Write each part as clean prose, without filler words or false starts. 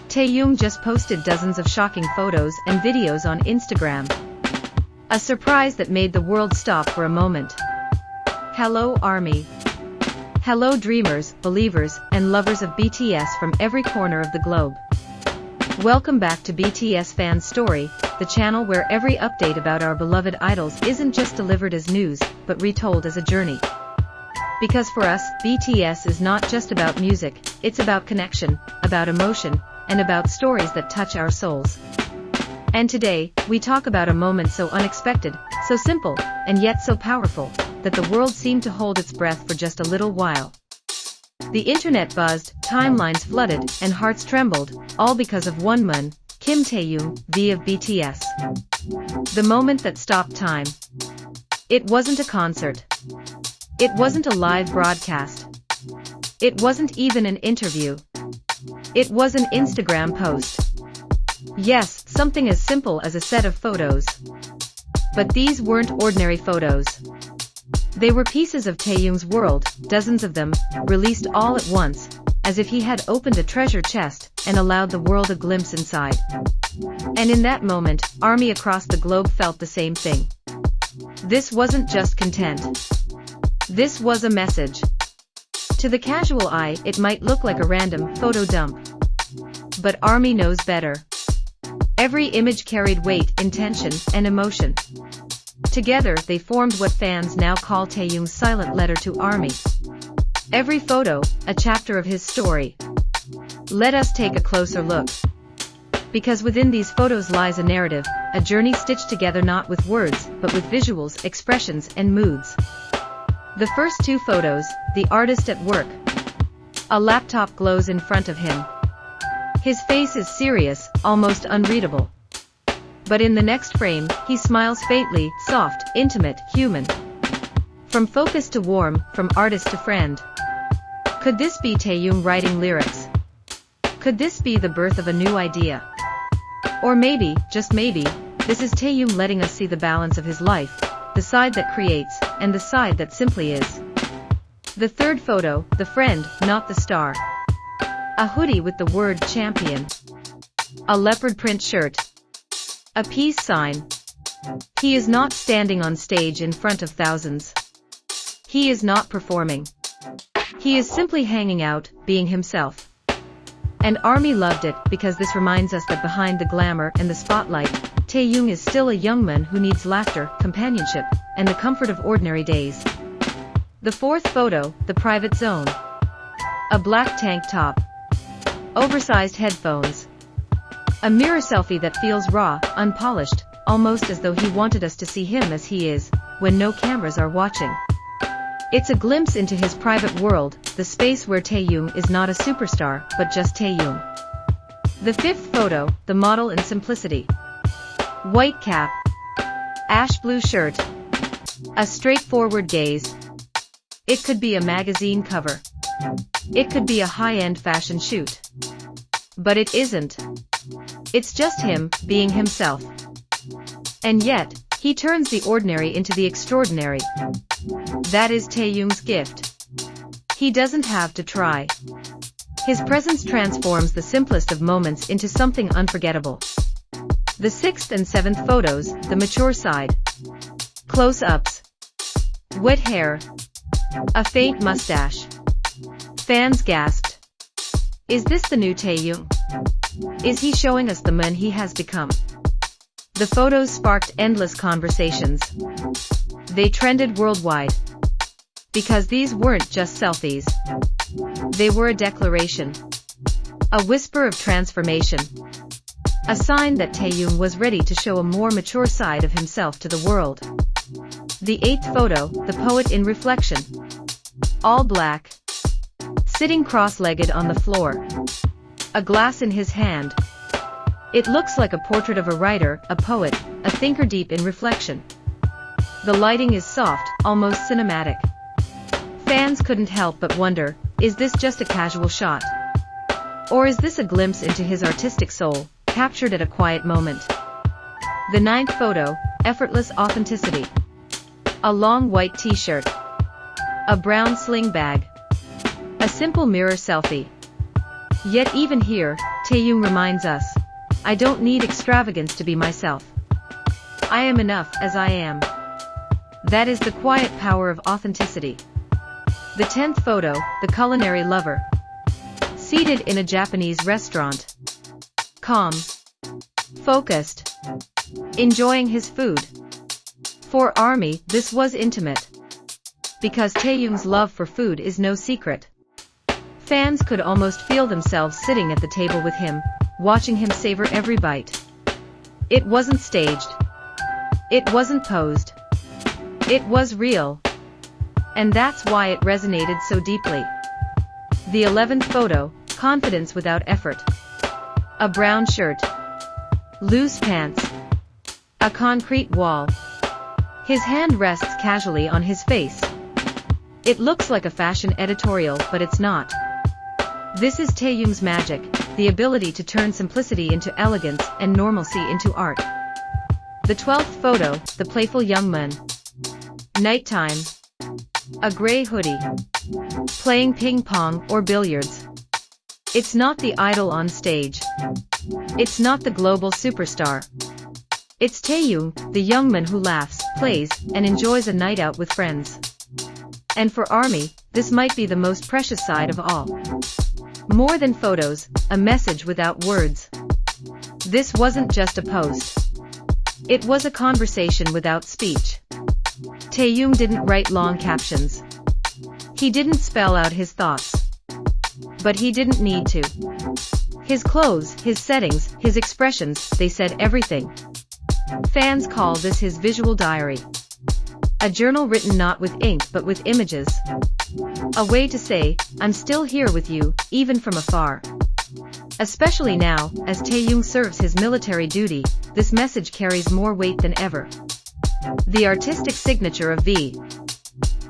Taehyung just posted dozens of shocking photos and videos on Instagram. A surprise that made the world stop for a moment. Hello ARMY. Hello dreamers, believers, and lovers of BTS from every corner of the globe. Welcome back to BTS Fan Story, the channel where every update about our beloved idols isn't just delivered as news, but retold as a journey. Because for us, BTS is not just about music, it's about connection, about emotion, and about stories that touch our souls. And today, we talk about a moment so unexpected, so simple, and yet so powerful, that the world seemed to hold its breath for just a little while. The internet buzzed, timelines flooded, and hearts trembled, all because of one man, Kim Taehyung, V of BTS. The moment that stopped time. It wasn't a concert. It wasn't a live broadcast. It wasn't even an interview. It was an Instagram post. Yes, something as simple as a set of photos. But these weren't ordinary photos. They were pieces of Taehyung's world, dozens of them, released all at once, as if he had opened a treasure chest and allowed the world a glimpse inside. And in that moment, ARMY across the globe felt the same thing. This wasn't just content. This was a message. To the casual eye, it might look like a random photo dump. But ARMY knows better. Every image carried weight, intention, and emotion. Together, they formed what fans now call Taehyung's silent letter to ARMY. Every photo, a chapter of his story. Let us take a closer look. Because within these photos lies a narrative, a journey stitched together not with words, but with visuals, expressions, and moods. The first two photos, the artist at work. A laptop glows in front of him. His face is serious, almost unreadable. But in the next frame, he smiles faintly, soft, intimate, human. From focus to warm, from artist to friend. Could this be Taehyung writing lyrics? Could this be the birth of a new idea? Or maybe, just maybe, this is Taehyung letting us see the balance of his life, the side that creates, and the side that simply is. The third photo, the friend, not the star. A hoodie with the word champion. A leopard print shirt. A peace sign. He is not standing on stage in front of thousands. He is not performing. He is simply hanging out, being himself. And ARMY loved it because this reminds us that behind the glamour and the spotlight, Taehyung is still a young man who needs laughter, companionship, and the comfort of ordinary days. The fourth photo, the private zone. A black tank top. Oversized headphones. A mirror selfie that feels raw, unpolished, almost as though he wanted us to see him as he is, when no cameras are watching. It's a glimpse into his private world, the space where Taehyung is not a superstar, but just Taehyung. The fifth photo, the model in simplicity. White cap. Ash blue shirt. A straightforward gaze. It could be a magazine cover. It could be a high-end fashion shoot. But it isn't. It's just him, being himself. And yet, he turns the ordinary into the extraordinary. That is Taehyung's gift. He doesn't have to try. His presence transforms the simplest of moments into something unforgettable. The sixth and seventh photos, the mature side. Close-ups. Wet hair. A faint mustache. Fans gasped. Is this the new Taehyung? Is he showing us the man he has become? The photos sparked endless conversations. They trended worldwide. Because these weren't just selfies. They were a declaration. A whisper of transformation. A sign that Taehyung was ready to show a more mature side of himself to the world. The eighth photo, the poet in reflection. All black. Sitting cross-legged on the floor. A glass in his hand. It looks like a portrait of a writer, a poet, a thinker deep in reflection. The lighting is soft, almost cinematic. Fans couldn't help but wonder, is this just a casual shot? Or is this a glimpse into his artistic soul, captured at a quiet moment? The ninth photo, effortless authenticity. A long white t-shirt. A brown sling bag. A simple mirror selfie. Yet even here, Taehyung reminds us, I don't need extravagance to be myself. I am enough as I am. That is the quiet power of authenticity. The 10th photo, the culinary lover. Seated in a Japanese restaurant. Calm. Focused. Enjoying his food. For ARMY, this was intimate. Because Taehyung's love for food is no secret. Fans could almost feel themselves sitting at the table with him, watching him savor every bite. It wasn't staged. It wasn't posed. It was real. And that's why it resonated so deeply. The 11th photo, confidence without effort. A brown shirt. Loose pants. A concrete wall. His hand rests casually on his face. It looks like a fashion editorial, but it's not. This is Taehyung's magic, the ability to turn simplicity into elegance and normalcy into art. The 12th photo, the playful young man. Nighttime. A gray hoodie. Playing ping pong or billiards. It's not the idol on stage. It's not the global superstar. It's Taehyung, the young man who laughs, plays, and enjoys a night out with friends. And for ARMY, this might be the most precious side of all. More than photos, a message without words. This wasn't just a post. It was a conversation without speech. Taehyung didn't write long captions. He didn't spell out his thoughts. But he didn't need to. His clothes, his settings, his expressions, they said everything. Fans call this his visual diary. A journal written not with ink but with images. A way to say, I'm still here with you, even from afar. Especially now, as Taehyung serves his military duty, this message carries more weight than ever. The artistic signature of V.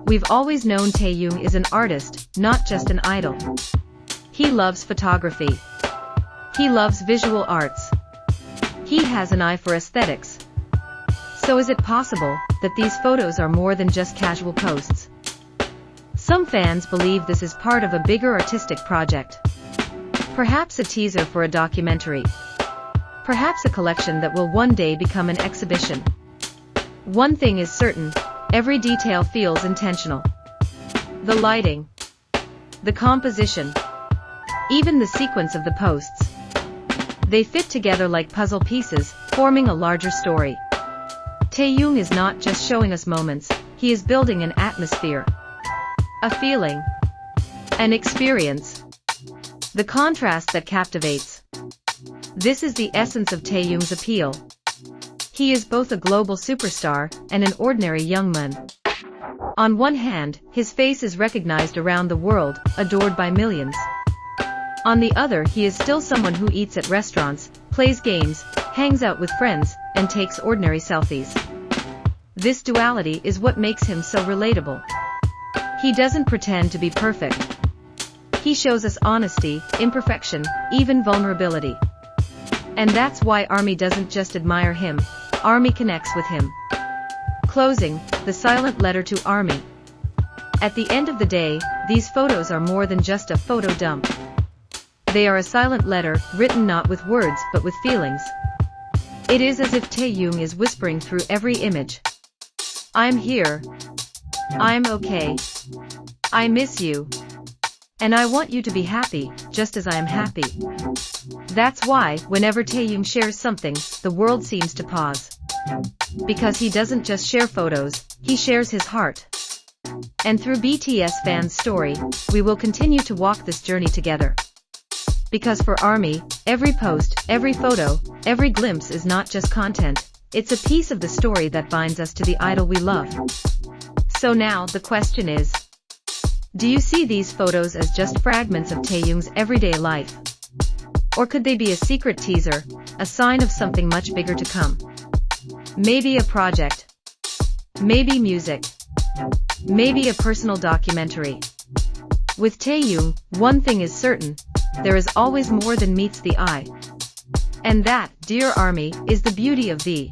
We've always known Taehyung is an artist, not just an idol. He loves photography. He loves visual arts. He has an eye for aesthetics. So is it possible that these photos are more than just casual posts? Some fans believe this is part of a bigger artistic project. Perhaps a teaser for a documentary. Perhaps a collection that will one day become an exhibition. One thing is certain, every detail feels intentional. The lighting. The composition. Even the sequence of the posts. They fit together like puzzle pieces, forming a larger story. Taehyung is not just showing us moments, he is building an atmosphere. A feeling. An experience. The contrast that captivates. This is the essence of Taehyung's appeal. He is both a global superstar and an ordinary young man. On one hand, his face is recognized around the world, adored by millions. On the other, he is still someone who eats at restaurants, plays games, hangs out with friends, and takes ordinary selfies. This duality is what makes him so relatable. He doesn't pretend to be perfect. He shows us honesty, imperfection, even vulnerability. And that's why ARMY doesn't just admire him, ARMY connects with him. Closing, the silent letter to ARMY. At the end of the day, these photos are more than just a photo dump. They are a silent letter, written not with words but with feelings. It is as if Taehyung is whispering through every image. I'm here. I'm okay. I miss you. And I want you to be happy, just as I am happy. That's why, whenever Taehyung shares something, the world seems to pause. Because he doesn't just share photos, he shares his heart. And through BTS fans' story, we will continue to walk this journey together. Because for ARMY, every post, every photo, every glimpse is not just content, it's a piece of the story that binds us to the idol we love. So now the question is, do you see these photos as just fragments of Taehyung's everyday life? Or could they be a secret teaser, a sign of something much bigger to come? Maybe a project. Maybe music. Maybe a personal documentary. With Taehyung, one thing is certain, there is always more than meets the eye. And that, dear ARMY, is the beauty of V.